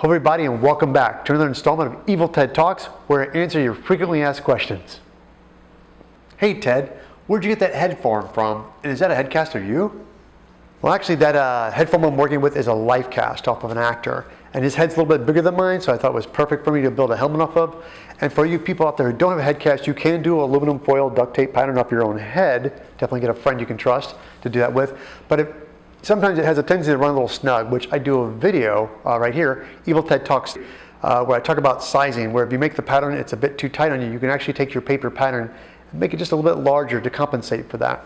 Hello everybody and welcome back to another installment of Evil Ted Talks, where I answer your frequently asked questions. Hey Ted, where'd you get that head form from? And is that a head cast of you? Well, actually that head form I'm working with is a life cast off of an actor. And his head's a little bit bigger than mine, so I thought it was perfect for me to build a helmet off of. And for you people out there who don't have a head cast, you can do aluminum foil duct tape pattern off your own head. Definitely get a friend you can trust to do that with. But sometimes it has a tendency to run a little snug, which I do a video right here, Evil Ted Talks, where I talk about sizing, where if you make the pattern, it's a bit too tight on you, you can actually take your paper pattern and make it just a little bit larger to compensate for that.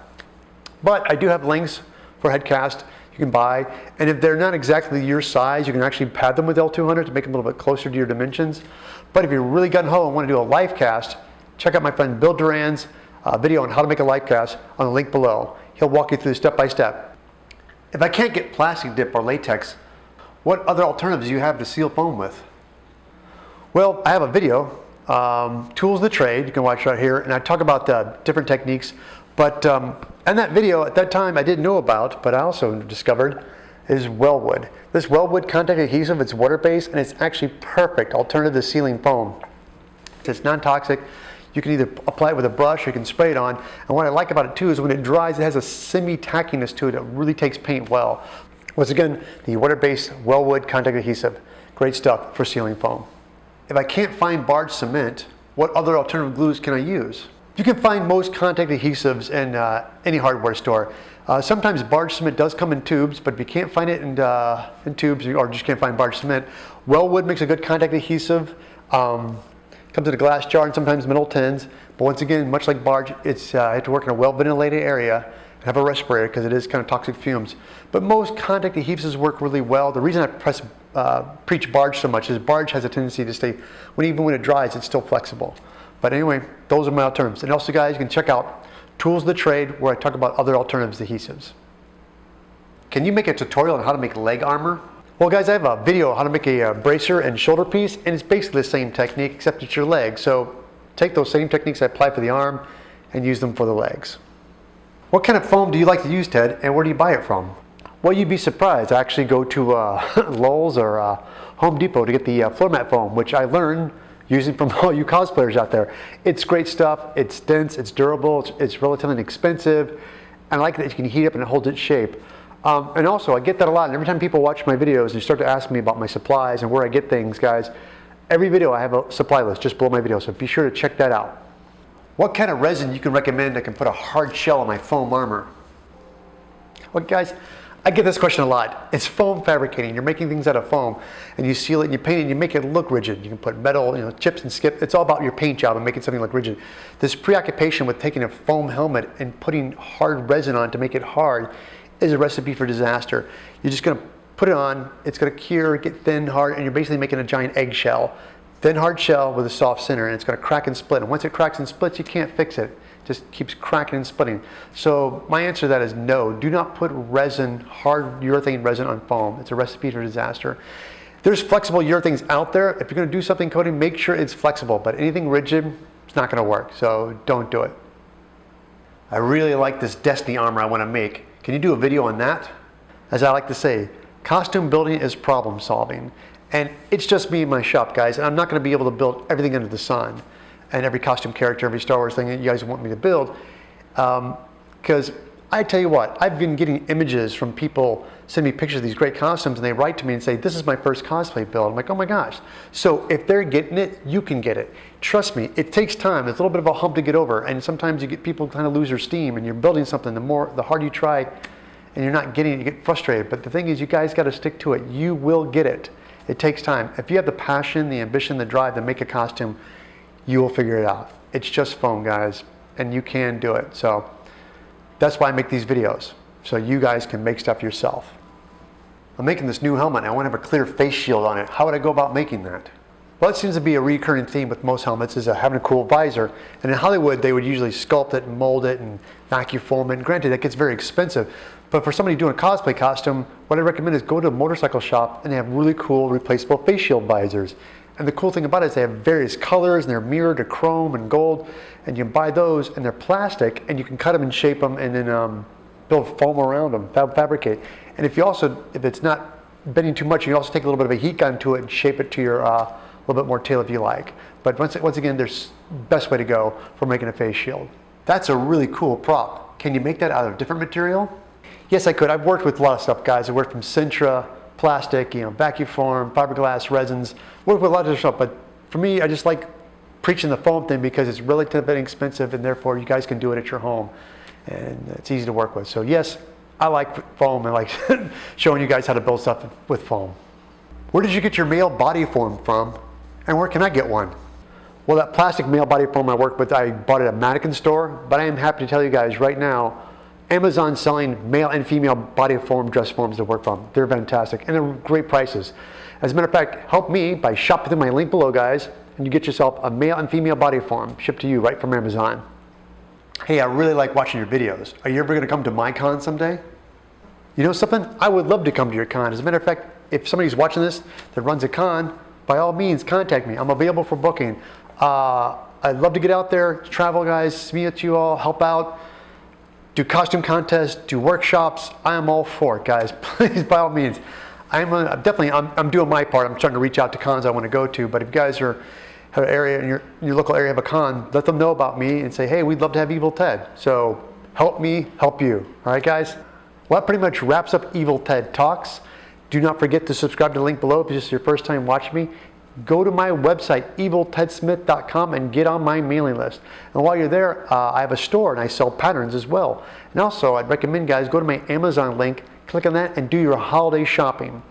But I do have links for head cast you can buy, and if they're not exactly your size, you can actually pad them with L200 to make them a little bit closer to your dimensions. But if you're really gung-ho and want to do a life cast, check out my friend Bill Duran's video on how to make a life cast on the link below. He'll walk you through step by step. If I can't get plastic dip or latex, what other alternatives do you have to seal foam with? Well, I have a video, Tools of the Trade, you can watch right here, and I talk about the different techniques. But in that video, at that time, I didn't know about, but I also discovered, is Weldwood. This Weldwood contact adhesive, it's water-based, and it's actually perfect alternative to sealing foam. It's non-toxic. You can either apply it with a brush or you can spray it on. And what I like about it too is when it dries, it has a semi-tackiness to it that really takes paint well. Once again, the water-based Weldwood contact adhesive. Great stuff for sealing foam. If I can't find Barge Cement, what other alternative glues can I use? You can find most contact adhesives in any hardware store. Sometimes Barge Cement does come in tubes, but if you can't find it in tubes or just can't find Barge Cement, Weldwood makes a good contact adhesive. Comes in a glass jar and sometimes metal tins, but once again, much like Barge, it's I have to work in a well-ventilated area and have a respirator because it is kind of toxic fumes. But most contact adhesives work really well. The reason I preach Barge so much is Barge has a tendency to stay, even when it dries, it's still flexible. But anyway, those are my alternatives. And also guys, you can check out Tools of the Trade where I talk about other alternatives to adhesives. Can you make a tutorial on how to make leg armor? Well guys, I have a video on how to make a bracer and shoulder piece, and it's basically the same technique except it's your leg. So take those same techniques I apply for the arm and use them for the legs. What kind of foam do you like to use, Ted, and where do you buy it from? Well, you'd be surprised. I actually go to Lowe's or Home Depot to get the floor mat foam, which I learned using from all you cosplayers out there. It's great stuff, it's dense, it's durable, it's relatively inexpensive. I like that you can heat up and it holds its shape. And also, I get that a lot, and every time people watch my videos and start to ask me about my supplies and where I get things, guys, every video I have a supply list just below my video, so be sure to check that out. What kind of resin you can recommend that can put a hard shell on my foam armor? Well guys, I get this question a lot. It's foam fabricating. You're making things out of foam, and you seal it and you paint it and you make it look rigid. You can put metal, chips and skip. It's all about your paint job and making something look rigid. This preoccupation with taking a foam helmet and putting hard resin on to make it hard is a recipe for disaster. You're just gonna put it on, it's gonna cure, get thin, hard, and you're basically making a giant eggshell. Thin, hard shell with a soft center, and it's gonna crack and split. And once it cracks and splits, you can't fix it. It just keeps cracking and splitting. So my answer to that is no. Do not put resin, hard urethane resin on foam. It's a recipe for disaster. There's flexible urethanes out there. If you're gonna do something coating, make sure it's flexible, but anything rigid, it's not gonna work, so don't do it. I really like this Destiny armor I wanna make. Can you do a video on that? As I like to say, costume building is problem solving. And it's just me in my shop, guys, and I'm not gonna be able to build everything under the sun and every costume character, every Star Wars thing that you guys want me to build. Because I tell you what, I've been getting images from people sending me pictures of these great costumes, and they write to me and say, this is my first cosplay build. I'm like, oh my gosh. So if they're getting it, you can get it. Trust me, it takes time. There's a little bit of a hump to get over, and sometimes you get people kind of lose their steam, and you're building something, the harder you try, and you're not getting it, you get frustrated. But the thing is, you guys gotta stick to it. You will get it. It takes time. If you have the passion, the ambition, the drive to make a costume, you will figure it out. It's just foam, guys, and you can do it. So that's why I make these videos, so you guys can make stuff yourself. I'm making this new helmet, and I want to have a clear face shield on it. How would I go about making that? Well, it seems to be a recurring theme with most helmets is having a cool visor. And in Hollywood, they would usually sculpt it and mold it and vacuum foam it. And granted, that gets very expensive. But for somebody doing a cosplay costume, what I recommend is go to a motorcycle shop and they have really cool replaceable face shield visors. And the cool thing about it is they have various colors and they're mirrored to chrome and gold. And you can buy those and they're plastic and you can cut them and shape them and then build foam around them, fabricate. And if it's not bending too much, you can also take a little bit of a heat gun to it and shape it to your little bit more tail if you like. But once again, there's best way to go for making a face shield. That's a really cool prop. Can you make that out of different material? Yes, I could. I've worked with a lot of stuff, guys. I worked from Sintra, plastic, vacuum form, fiberglass, resins. Worked with a lot of different stuff, but for me, I just like preaching the foam thing because it's relatively inexpensive and therefore you guys can do it at your home and it's easy to work with. So yes, I like foam and like showing you guys how to build stuff with foam. Where did you get your male body form from and where can I get one? Well, that plastic male body foam I work with, I bought it at a mannequin store, but I am happy to tell you guys right now, Amazon's selling male and female body form dress forms to work from. They're fantastic and they're great prices. As a matter of fact, help me by shopping through my link below, guys, and you get yourself a male and female body form shipped to you right from Amazon. Hey, I really like watching your videos. Are you ever going to come to my con someday? You know something? I would love to come to your con. As a matter of fact, if somebody's watching this that runs a con, by all means, contact me. I'm available for booking. I'd love to get out there, travel, guys, meet you all, help out, do costume contests, do workshops. I am all for it, guys. Please, by all means. I'm doing my part. I'm starting to reach out to cons I want to go to. But if you guys have an area in your local area have a con, let them know about me and say, hey, we'd love to have Evil Ted. So help me, help you. All right, guys? Well, that pretty much wraps up Evil Ted Talks. Do not forget to subscribe to the link below if this is your first time watching me. Go to my website, eviltedsmith.com, and get on my mailing list. And while you're there, I have a store and I sell patterns as well. And also, I'd recommend, guys, go to my Amazon link, click on that, and do your holiday shopping.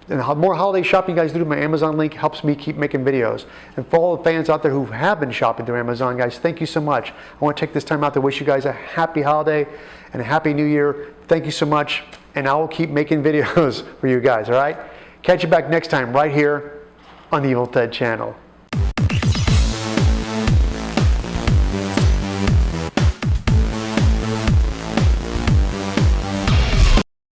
And the more holiday shopping you guys do to my Amazon link helps me keep making videos. And for all the fans out there who have been shopping through Amazon, guys, thank you so much. I want to take this time out to wish you guys a happy holiday and a happy new year. Thank you so much. And I will keep making videos for you guys, all right? Catch you back next time right here on the Evil Ted channel.